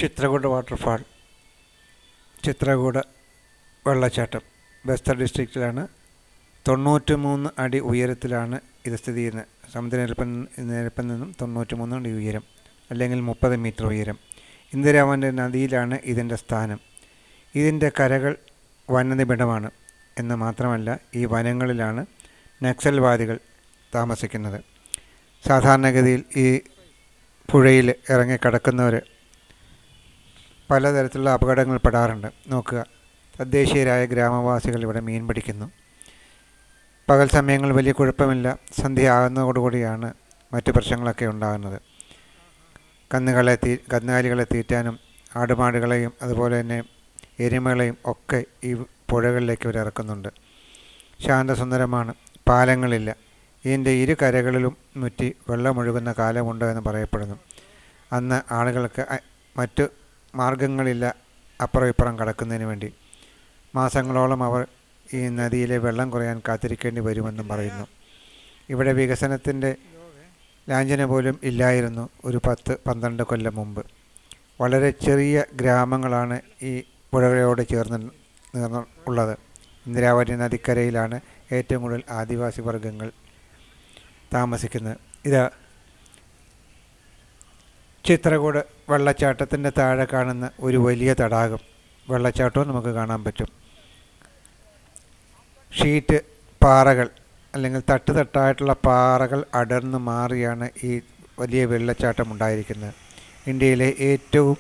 Chitrakoot waterfall, Chitrakoot വെള്ളച്ചാട്ടം ബസ്തർ ഡിസ്ട്രിക്റ്റിലാണ്. 93 അടി ഉയരത്തിലാണ് ഇത് സ്ഥിതി ചെയ്യുന്നത്. സമുദ്രനിരപ്പിൽ നിന്നും 93 അടി ഉയരം, അല്ലെങ്കിൽ 30 മീറ്റർ ഉയരം. ഇന്ദിരാവൻ്റെ നദിയിലാണ് ഇതിൻ്റെ സ്ഥാനം. ഇതിൻ്റെ കരകൾ വനനിബിഡമാണ് എന്ന് മാത്രമല്ല, ഈ വനങ്ങളിലാണ് നക്സൽവാദികൾ താമസിക്കുന്നത്. സാധാരണഗതിയിൽ ഈ പുഴയിൽ ഇറങ്ങിക്കിടക്കുന്നവർ പലതരത്തിലുള്ള അപകടങ്ങൾ പെടാറുണ്ട്. നോക്കുക, തദ്ദേശീയരായ ഗ്രാമവാസികൾ ഇവിടെ മീൻ പിടിക്കുന്നു. പകൽ സമയങ്ങൾ വലിയ കുഴപ്പമില്ല. സന്ധ്യ ആകുന്നതോടുകൂടിയാണ് മറ്റു പ്രശ്നങ്ങളൊക്കെ ഉണ്ടാകുന്നത്. കന്നുകാലികളെ തീറ്റാനും ആടുമാടുകളെയും അതുപോലെ തന്നെ എരുമകളെയും ഒക്കെ ഈ പുഴകളിലേക്ക് ഇവർ ഇറക്കുന്നുണ്ട്. ശാന്തസുന്ദരമാണ്. പാലങ്ങളില്ല. ഇതിൻ്റെ ഇരു കരകളിലും മുറ്റി വെള്ളമൊഴുകുന്ന കാലമുണ്ട് എന്ന് പറയപ്പെടുന്നു. അന്ന് ആളുകൾക്ക് മറ്റു മാർഗങ്ങളില്ല അപ്പുറം ഇപ്പുറം കടക്കുന്നതിന് വേണ്ടി. മാസങ്ങളോളം അവർ ഈ നദിയിലെ വെള്ളം കുറയാൻ കാത്തിരിക്കേണ്ടി വരുമെന്നും പറയുന്നു. ഇവിടെ വികസനത്തിൻ്റെ ലാഞ്ചന പോലും ഇല്ലായിരുന്നു ഒരു 10-12 കൊല്ലം മുമ്പ്. വളരെ ചെറിയ ഗ്രാമങ്ങളാണ് ഈ പുഴകളോട് ചേർന്ന് ഉള്ളത്. ഇന്ദിരാവതി നദിക്കരയിലാണ് ഏറ്റവും കൂടുതൽ ആദിവാസി വർഗ്ഗങ്ങൾ താമസിക്കുന്നത്. ഇത് ചിത്രകൂട് വെള്ളച്ചാട്ടത്തിൻ്റെ താഴെ കാണുന്ന ഒരു വലിയ തടാകം, വെള്ളച്ചാട്ടവും നമുക്ക് കാണാൻ പറ്റും. ഷീറ്റ് പാറകൾ അല്ലെങ്കിൽ തട്ടായിട്ടുള്ള പാറകൾ അടർന്നു മാറിയാണ് ഈ വലിയ വെള്ളച്ചാട്ടം ഉണ്ടായിരിക്കുന്നത്. ഇന്ത്യയിലെ ഏറ്റവും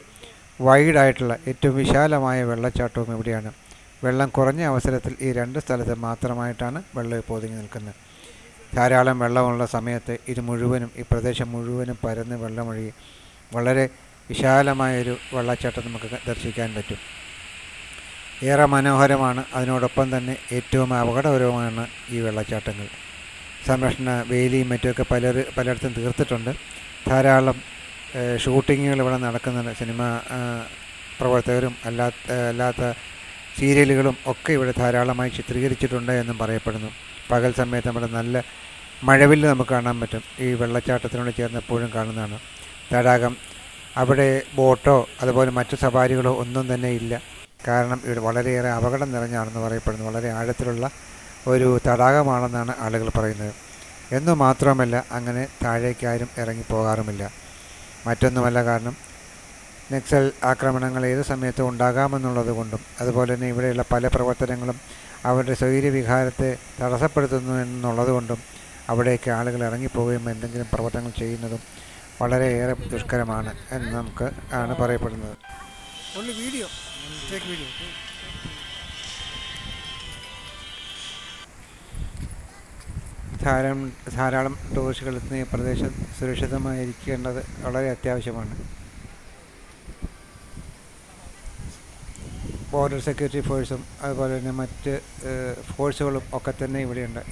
വൈഡായിട്ടുള്ള ഏറ്റവും വിശാലമായ വെള്ളച്ചാട്ടവും ഇവിടെയാണ്. വെള്ളം കുറഞ്ഞ അവസരത്തിൽ ഈ 2 സ്ഥലത്ത് മാത്രമായിട്ടാണ് വെള്ളം പൊതിഞ്ഞു നിൽക്കുന്നത്. ധാരാളം വെള്ളമുള്ള സമയത്ത് ഈ പ്രദേശം മുഴുവനും പരന്ന് വെള്ളമൊഴുകി വളരെ വിശാലമായൊരു വെള്ളച്ചാട്ടം നമുക്ക് ദർശിക്കാൻ പറ്റും. ഏറെ മനോഹരമാണ്. അതിനോടൊപ്പം തന്നെ ഏറ്റവും അപകടകരവുമാണ് ഈ വെള്ളച്ചാട്ടങ്ങൾ. സംരക്ഷണ വേലിയും മറ്റുമൊക്കെ പലയിടത്തും തീർത്തിട്ടുണ്ട്. ധാരാളം ഷൂട്ടിങ്ങുകൾ ഇവിടെ നടക്കുന്നുണ്ട്. സിനിമ പ്രവർത്തകരും അല്ലാത്ത സീരിയലുകളും ഒക്കെ ഇവിടെ ധാരാളമായി ചിത്രീകരിച്ചിട്ടുണ്ട് എന്നും പറയപ്പെടുന്നു. പകൽ സമയത്ത് നമ്മുടെ നല്ല മഴവില്ല് നമുക്ക് കാണാൻ പറ്റും. ഈ വെള്ളച്ചാട്ടത്തിനോട് ചേർന്ന് എപ്പോഴും കാണുന്നതാണ്. തടാകം, അവിടെ ബോട്ടോ അതുപോലെ മറ്റു സവാരികളോ ഒന്നും തന്നെ ഇല്ല. കാരണം ഇവിടെ വളരെയേറെ അപകടം നിറഞ്ഞാണെന്ന് പറയപ്പെടുന്നു. വളരെ ആഴത്തിലുള്ള ഒരു തടാകമാണെന്നാണ് ആളുകൾ പറയുന്നത്. എന്നു മാത്രമല്ല, അങ്ങനെ താഴേക്ക് ആരും ഇറങ്ങിപ്പോകാറുമില്ല. മറ്റൊന്നുമല്ല, കാരണം നക്സൽ ആക്രമണങ്ങൾ ഏത് സമയത്തും ഉണ്ടാകാമെന്നുള്ളത് കൊണ്ടും അതുപോലെ തന്നെ ഇവിടെയുള്ള പല പ്രവർത്തനങ്ങളും അവരുടെ സ്വൈര്യവിഹാരത്തെ തടസ്സപ്പെടുത്തുന്നു എന്നുള്ളത് കൊണ്ടും അവിടേക്ക് ആളുകൾ ഇറങ്ങിപ്പോവുകയും എന്തെങ്കിലും പ്രവർത്തനങ്ങൾ ചെയ്യുന്നതും വളരെയേറെ ദുഷ്കരമാണ് എന്ന് നമുക്ക് ആണ് പറയപ്പെടുന്നത്. ധാരാളം ടൂറിസ്റ്റുകൾ എത്തുന്ന ഈ പ്രദേശം സുരക്ഷിതമായിരിക്കേണ്ടത് വളരെ അത്യാവശ്യമാണ്. ബോർഡർ സെക്യൂരിറ്റി ഫോഴ്സും അതുപോലെ തന്നെ മറ്റ് ഫോഴ്സുകളും ഒക്കെ തന്നെ ഇവിടെയുണ്ട്.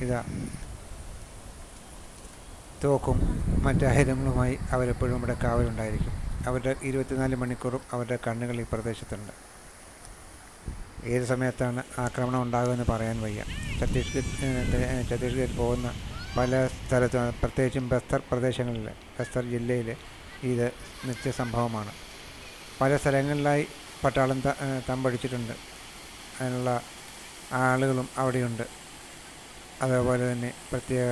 തോക്കും മറ്റ് ആയുധങ്ങളുമായി അവരെപ്പോഴും ഇവിടെ കാവലുണ്ടായിരിക്കും. അവരുടെ 24 മണിക്കൂറും അവരുടെ കണ്ണുകൾ ഈ പ്രദേശത്തുണ്ട്. ഏത് സമയത്താണ് ആക്രമണം ഉണ്ടാകുമെന്ന് പറയാൻ വയ്യ. ഛത്തീസ്ഗഡ് പോകുന്ന പല സ്ഥലത്തും, പ്രത്യേകിച്ചും ബസ്തർ പ്രദേശങ്ങളിൽ, ബസ്തർ ജില്ലയിൽ ഇത് നിത്യസംഭവമാണ്. പല സ്ഥലങ്ങളിലായി പട്ടാളം തമ്പടിച്ചിട്ടുണ്ട്. അതിനുള്ള ആളുകളും അവിടെയുണ്ട്. അതേപോലെ തന്നെ പ്രത്യേക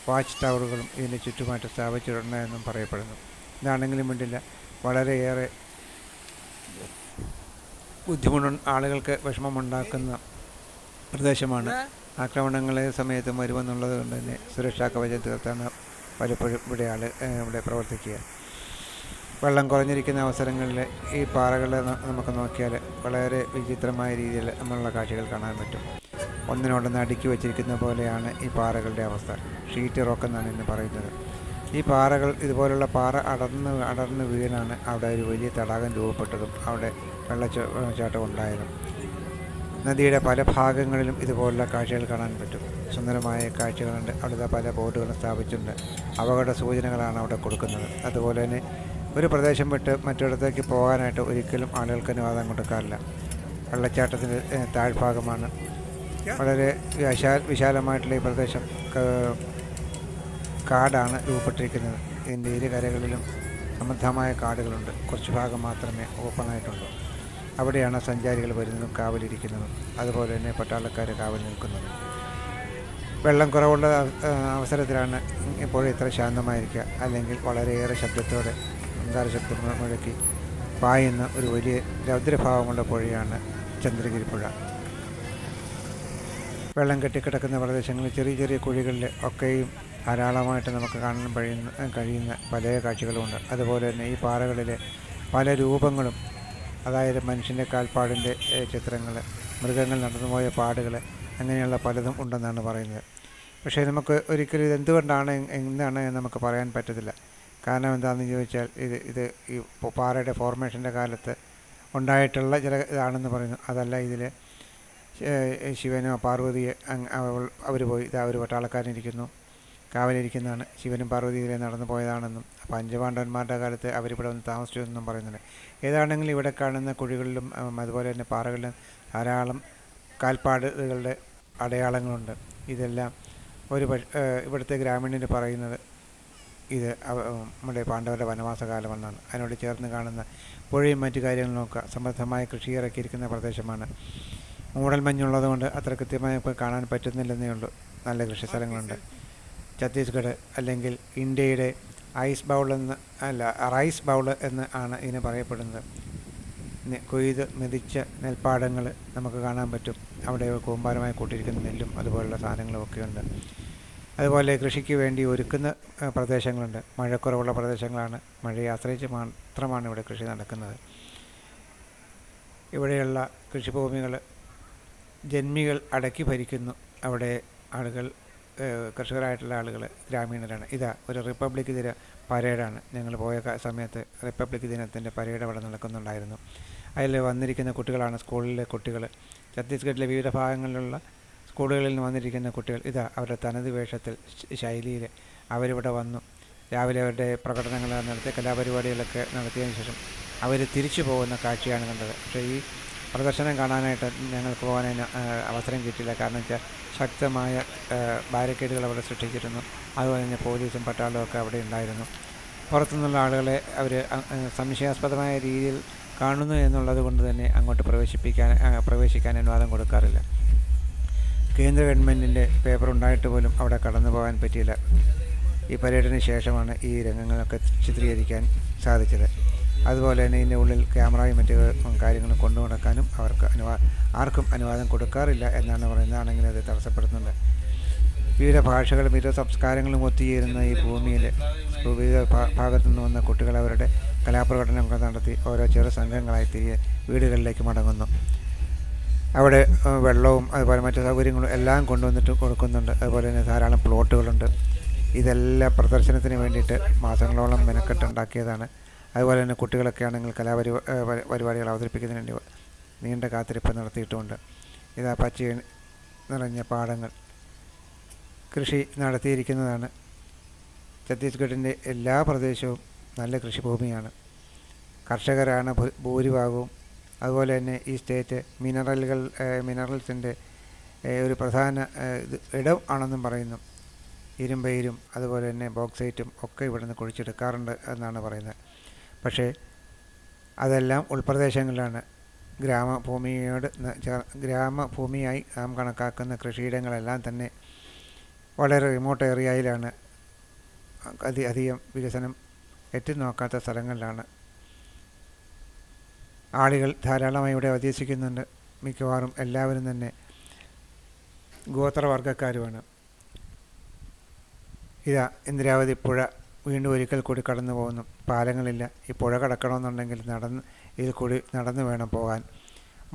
വാച്ച് ടവറുകളും ഇതിൻ്റെ ചുറ്റുമായിട്ട് സ്ഥാപിച്ചിട്ടുണ്ട് എന്നും പറയപ്പെടുന്നു. ഇതാണെങ്കിലും വേണ്ടില്ല, വളരെയേറെ ആളുകൾക്ക് വിഷമമുണ്ടാക്കുന്ന പ്രദേശമാണ്. ആക്രമണങ്ങളെ സമയത്തും വരുമെന്നുള്ളത് കൊണ്ട് തന്നെ സുരക്ഷാ കവചം തീർത്താണ് പലപ്പോഴും ഇവിടെ പ്രവർത്തിക്കുക. വെള്ളം കുറഞ്ഞിരിക്കുന്ന അവസരങ്ങളിൽ ഈ പാറകളെ നമുക്ക് നോക്കിയാൽ വളരെ വിചിത്രമായ രീതിയിൽ നമ്മളുള്ള കാഴ്ചകൾ കാണാൻ പറ്റും. ഒന്നിനോടൊന്ന് അടുക്കി വച്ചിരിക്കുന്ന പോലെയാണ് ഈ പാറകളുടെ അവസ്ഥ. ഷീറ്റ് റോക്ക് എന്നാണ് ഇന്ന് പറയുന്നത്. ഈ പാറകൾ, ഇതുപോലുള്ള പാറ അടർന്ന് വീണാണ് അവിടെ ഒരു വലിയ തടാകം രൂപപ്പെട്ടതും അവിടെ വെള്ളച്ചാട്ടം ഉണ്ടായതും. നദിയുടെ പല ഭാഗങ്ങളിലും ഇതുപോലുള്ള കാഴ്ചകൾ കാണാൻ പറ്റും. സുന്ദരമായ കാഴ്ചകളുണ്ട്. അവിടുത്തെ പല ബോർഡുകളും സ്ഥാപിച്ചിട്ടുണ്ട്. അപകട സൂചനകളാണ് അവിടെ കൊടുക്കുന്നത്. അതുപോലെ തന്നെ ഒരു പ്രദേശം വിട്ട് മറ്റിടത്തേക്ക് പോകാനായിട്ട് ഒരിക്കലും ആളുകൾക്ക് അനുവാദം കൊടുക്കാറില്ല. വെള്ളച്ചാട്ടത്തിൻ്റെ താഴ്ഭാഗമാണ്. വളരെ വിശാലമായിട്ടുള്ള ഈ പ്രദേശം കാടാണ് രൂപപ്പെട്ടിരിക്കുന്നത്. ഇതിൻ്റെ ഇരു കരകളിലും സമൃദ്ധമായ കാടുകളുണ്ട്. കുറച്ച് ഭാഗം മാത്രമേ ഓപ്പണായിട്ടുള്ളൂ. അവിടെയാണ് സഞ്ചാരികൾ വരുന്നതും കാവലിരിക്കുന്നതും, അതുപോലെ തന്നെ പട്ടാളക്കാർ കാവൽ നിൽക്കുന്നതും. വെള്ളം കുറവുള്ള അവസരത്തിലാണ് ഇപ്പോൾ ഇത്ര ശാന്തമായിരിക്കുക. അല്ലെങ്കിൽ വളരെയേറെ ശബ്ദത്തോടെ സംസാര ശബ്ദം മുഴക്കി പായുന്ന ഒരു വലിയ രൗദ്രഭാവമുള്ള പുഴയാണ് ചന്ദ്രഗിരി പുഴ. വെള്ളം കെട്ടിക്കിടക്കുന്ന പ്രദേശങ്ങളിൽ ചെറിയ ചെറിയ കുഴികളിൽ ഒക്കെയും ധാരാളമായിട്ട് നമുക്ക് കാണാൻ കഴിയുന്ന പല കാഴ്ചകളുമുണ്ട്. അതുപോലെ തന്നെ ഈ പാറകളിലെ പല രൂപങ്ങളും, അതായത് മനുഷ്യൻ്റെ കാൽപ്പാടിൻ്റെ ചിത്രങ്ങൾ, മൃഗങ്ങൾ നടന്നുപോയ പാടുകൾ, അങ്ങനെയുള്ള പലതും ഉണ്ടെന്നാണ് പറയുന്നത്. പക്ഷേ നമുക്ക് ഒരിക്കലും ഇതെന്തുകൊണ്ടാണ് എന്താണ് നമുക്ക് പറയാൻ പറ്റത്തില്ല. കാരണം എന്താണെന്ന് ചോദിച്ചാൽ ഇത് ഈ പാറയുടെ ഫോർമേഷൻ്റെ കാലത്ത് ഉണ്ടായിട്ടുള്ള ചില ഇതാണെന്ന് പറയുന്നു. അതല്ല ഇതിൽ ശിവനോ പാർവതിയെ അവർ പോയി ഒരു പട്ടാളക്കാരനിരിക്കുന്നു, കാവലിരിക്കുന്നതാണ്, ശിവനും പാർവതിയിലെ നടന്നു പോയതാണെന്നും പഞ്ചപാണ്ഡവന്മാരുടെ കാലത്ത് അവരിവിടെ വന്ന് താമസിച്ചു എന്നും പറയുന്നുണ്ട്. ഏതാണെങ്കിലും ഇവിടെ കാണുന്ന കുഴികളിലും അതുപോലെ തന്നെ പാറകളിലും ധാരാളം കാൽപ്പാടുകളുടെ അടയാളങ്ങളുണ്ട്. ഇതെല്ലാം ഇവിടുത്തെ ഗ്രാമീണർ പറയുന്നത് ഇത് നമ്മുടെ പാണ്ഡവരുടെ വനവാസകാലമെന്നാണ്. അതിനോട് ചേർന്ന് കാണുന്ന പുഴയും മറ്റു കാര്യങ്ങളും നോക്കുക. സമൃദ്ധമായ കൃഷി ഇറക്കിയിരിക്കുന്ന പ്രദേശമാണ്. മൂടൽമഞ്ഞുള്ളതുകൊണ്ട് അത്ര കൃത്യമായി ഇപ്പോൾ കാണാൻ പറ്റുന്നില്ലെന്നേ ഉള്ളൂ. നല്ല കൃഷി സ്ഥലങ്ങളുണ്ട്. ഛത്തീസ്ഗഡ് അല്ലെങ്കിൽ ഇന്ത്യയുടെ റൈസ് ബൗൾ എന്ന് ആണ് ഇതിന് പറയപ്പെടുന്നത്. കൊയ്ത് മെതിച്ച നെൽപ്പാടങ്ങൾ നമുക്ക് കാണാൻ പറ്റും. അവിടെ കൂമ്പാരമായി കൂട്ടിയിരിക്കുന്ന നെല്ലും അതുപോലുള്ള സാധനങ്ങളും ഒക്കെയുണ്ട്. അതുപോലെ കൃഷിക്ക് വേണ്ടി ഒരുക്കുന്ന പ്രദേശങ്ങളുണ്ട്. മഴക്കുറവുള്ള പ്രദേശങ്ങളാണ്. മഴയെ ആശ്രയിച്ച് മാത്രമാണ് ഇവിടെ കൃഷി നടക്കുന്നത്. ഇവിടെയുള്ള കൃഷിഭൂമികൾ ജന്മികൾ അടക്കി ഭരിക്കുന്നു. അവിടെ ആളുകൾ, കർഷകരായിട്ടുള്ള ആളുകൾ ഗ്രാമീണരാണ്. ഒരു റിപ്പബ്ലിക് ദിന പരേഡാണ്. ഞങ്ങൾ പോയ സമയത്ത് റിപ്പബ്ലിക് ദിനത്തിൻ്റെ പരേഡ് അവിടെ നടക്കുന്നുണ്ടായിരുന്നു. അതിൽ വന്നിരിക്കുന്ന കുട്ടികളാണ് സ്കൂളിലെ കുട്ടികൾ. ഛത്തീസ്ഗഡിലെ വിവിധ ഭാഗങ്ങളിലുള്ള സ്കൂളുകളിൽ നിന്ന് വന്നിരിക്കുന്ന കുട്ടികൾ അവരുടെ തനത് വേഷത്തിൽ ശൈലിയിൽ അവരിവിടെ വന്നു. രാവിലെ അവരുടെ പ്രകടനങ്ങൾ നടത്തി കലാപരിപാടികളൊക്കെ നടത്തിയതിന് ശേഷം അവർ തിരിച്ചു പോകുന്ന കാഴ്ചയാണ് കണ്ടത്. പക്ഷേ ഈ പ്രദർശനം കാണാനായിട്ട് ഞങ്ങൾക്ക് പോകാൻ അവസരം കിട്ടിയില്ല. കാരണം വെച്ചാൽ ശക്തമായ ബാരിക്കേഡുകൾ അവിടെ സൃഷ്ടിച്ചിരുന്നു. അതുപോലെ തന്നെ പോലീസും പട്ടാളവും ഒക്കെ അവിടെ ഉണ്ടായിരുന്നു. പുറത്തുനിന്നുള്ള ആളുകളെ അവർ സംശയാസ്പദമായ രീതിയിൽ കാണുന്നു എന്നുള്ളത് കൊണ്ട് തന്നെ അങ്ങോട്ട് പ്രവേശിക്കാൻ അനുവാദം കൊടുക്കാറില്ല. കേന്ദ്ര ഗവൺമെൻറ്റിൻ്റെ പേപ്പർ ഉണ്ടായിട്ട് പോലും അവിടെ കടന്നു പോകാൻ പറ്റിയില്ല. ഈ പരേഡിന് ശേഷമാണ് ഈ രംഗങ്ങളൊക്കെ ചിത്രീകരിക്കാൻ സാധിച്ചത്. അതുപോലെ തന്നെ ഇതിൻ്റെ ഉള്ളിൽ ക്യാമറയും മറ്റു കാര്യങ്ങളും കൊണ്ടു നടക്കാനും ആർക്കും അനുവാദം കൊടുക്കാറില്ല എന്നാണ് പറയുന്നത്. ആണെങ്കിൽ അത് തടസ്സപ്പെടുത്തുന്നുണ്ട്. വിവിധ ഭാഷകളും വിവിധ സംസ്കാരങ്ങളും ഒത്തുചേരുന്ന ഈ ഭൂമിയിൽ വിവിധ ഭാഗത്തു നിന്ന് വന്ന കുട്ടികൾ അവരുടെ കലാപ്രകടനങ്ങൾ നടത്തി ഓരോ ചെറു സംഘങ്ങളായി തിരികെ വീടുകളിലേക്ക് മടങ്ങുന്നു. അവിടെ വെള്ളവും അതുപോലെ മറ്റു സൗകര്യങ്ങളും എല്ലാം കൊണ്ടുവന്നിട്ട് കൊടുക്കുന്നുണ്ട്. അതുപോലെ തന്നെ ധാരാളം പ്ലോട്ടുകളുണ്ട്. ഇതെല്ലാം പ്രദർശനത്തിന് വേണ്ടിയിട്ട് മാസങ്ങളോളം മെനക്കെട്ടുണ്ടാക്കിയതാണ്. അതുപോലെ തന്നെ കുട്ടികളൊക്കെ ആണെങ്കിൽ പരിപാടികൾ അവതരിപ്പിക്കുന്നതിന് വേണ്ടി നീണ്ട കാത്തിരിപ്പ് നടത്തിയിട്ടുമുണ്ട്. പച്ച നിറഞ്ഞ പാടങ്ങൾ കൃഷി നടത്തിയിരിക്കുന്നതാണ്. ഛത്തീസ്ഗഡിൻ്റെ എല്ലാ പ്രദേശവും നല്ല കൃഷിഭൂമിയാണ്. കർഷകരാണ് ഭൂരിഭാഗവും. അതുപോലെ തന്നെ ഈ സ്റ്റേറ്റ് മിനറൽസിൻ്റെ ഒരു പ്രധാന ഇടം ആണെന്നും പറയുന്നു. ഇരുമ്പയിരും അതുപോലെ തന്നെ ബോക്സൈറ്റും ഒക്കെ ഇവിടെ നിന്ന് കുഴിച്ചെടുക്കാറുണ്ട് എന്നാണ് പറയുന്നത്. പക്ഷേ അതെല്ലാം ഉൾപ്രദേശങ്ങളിലാണ്. ഗ്രാമഭൂമിയായി നാം കണക്കാക്കുന്ന കൃഷിയിടങ്ങളെല്ലാം തന്നെ വളരെ റിമോട്ട് ഏരിയയിലാണ്. അധികം വികസനം എത്തിനോക്കാത്ത സ്ഥലങ്ങളിലാണ്. ആളുകൾ ധാരാളമായി ഇവിടെ അധിവസിക്കുന്നുണ്ട്. മിക്കവാറും എല്ലാവരും തന്നെ ഗോത്രവർഗ്ഗക്കാരുമാണ്. ഇന്ദ്രാവതി പുഴ വീണ്ടും ഒരിക്കൽ കൂടി കടന്നു പോകുന്നു. പാലങ്ങളില്ല. ഈ പുഴ കടക്കണമെന്നുണ്ടെങ്കിൽ ഇതിൽ കൂടി നടന്നു വേണം പോകാൻ.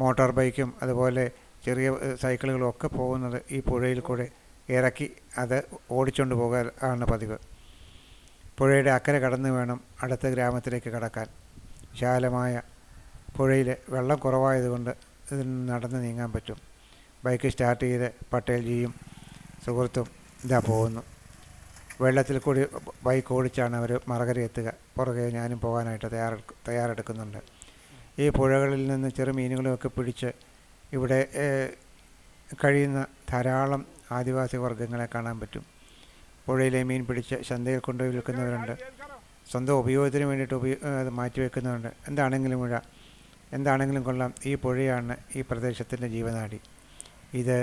മോട്ടോർ ബൈക്കും അതുപോലെ ചെറിയ സൈക്കിളുകളും ഒക്കെ പോകുന്നത് ഈ പുഴയിൽ കൂടെ ഇറക്കി അത് ഓടിച്ചുകൊണ്ട് പോകാനാണ് പതിവ്. പുഴയുടെ അക്കരെ കടന്നു വേണം അടുത്ത ഗ്രാമത്തിലേക്ക് കടക്കാൻ. വിശാലമായ പുഴയിൽ വെള്ളം കുറവായതുകൊണ്ട് ഇതിൽ നടന്ന് നീങ്ങാൻ പറ്റും. ബൈക്ക് സ്റ്റാർട്ട് ചെയ്ത് പട്ടേൽജിയും സുഹൃത്തും പോകുന്നു. വെള്ളത്തിൽ കൂടി ബൈക്ക് ഓടിച്ചാണ് അവർ മറുകര എത്തുക. പുറകെ ഞാനും പോകാനായിട്ട് തയ്യാറെടുക്കുന്നുണ്ട്. ഈ പുഴകളിൽ നിന്ന് ചെറുമീനുകളൊക്കെ പിടിച്ച് ഇവിടെ കഴിയുന്ന ധാരാളം ആദിവാസി വർഗ്ഗങ്ങളെ കാണാൻ പറ്റും. പുഴയിലെ മീൻ പിടിച്ച് ചന്തയിൽ കൊണ്ടുപോയി വിൽക്കുന്നവരുണ്ട്. സ്വന്തം ഉപയോഗത്തിന് വേണ്ടിയിട്ട് അത് മാറ്റിവെക്കുന്നുണ്ട്. എന്താണെങ്കിലും കൊള്ളാം, ഈ പുഴയാണ് ഈ പ്രദേശത്തിൻ്റെ ജീവനാഡി. ഇത്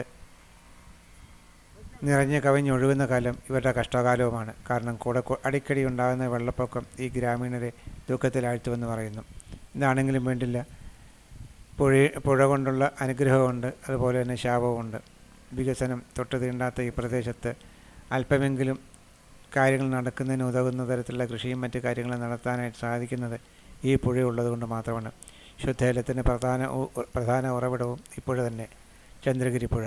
നിറഞ്ഞ് കവിഞ്ഞൊഴുകുന്ന കാലം ഇവരുടെ കഷ്ടകാലവുമാണ്. കാരണം അടിക്കടി ഉണ്ടാകുന്ന വെള്ളപ്പൊക്കം ഈ ഗ്രാമീണരെ ദുഃഖത്തിലാഴ്ത്തുമെന്ന് പറയുന്നു. എന്താണെങ്കിലും വേണ്ടില്ല, പുഴ കൊണ്ടുള്ള അനുഗ്രഹമുണ്ട്, അതുപോലെ തന്നെ ശാപവുമുണ്ട്. വികസനം തൊട്ട് തീണ്ടാത്ത ഈ പ്രദേശത്ത് അല്പമെങ്കിലും കാര്യങ്ങൾ നടക്കുന്നതിന് ഉതകുന്ന തരത്തിലുള്ള കൃഷിയും മറ്റ് കാര്യങ്ങളും നടത്താനായിട്ട് സാധിക്കുന്നത് ഈ പുഴയുള്ളത് കൊണ്ട് മാത്രമാണ്. ശുദ്ധജലത്തിൻ്റെ പ്രധാന ഉറവിടവും ഈ പുഴ തന്നെ, ചന്ദ്രഗിരി പുഴ.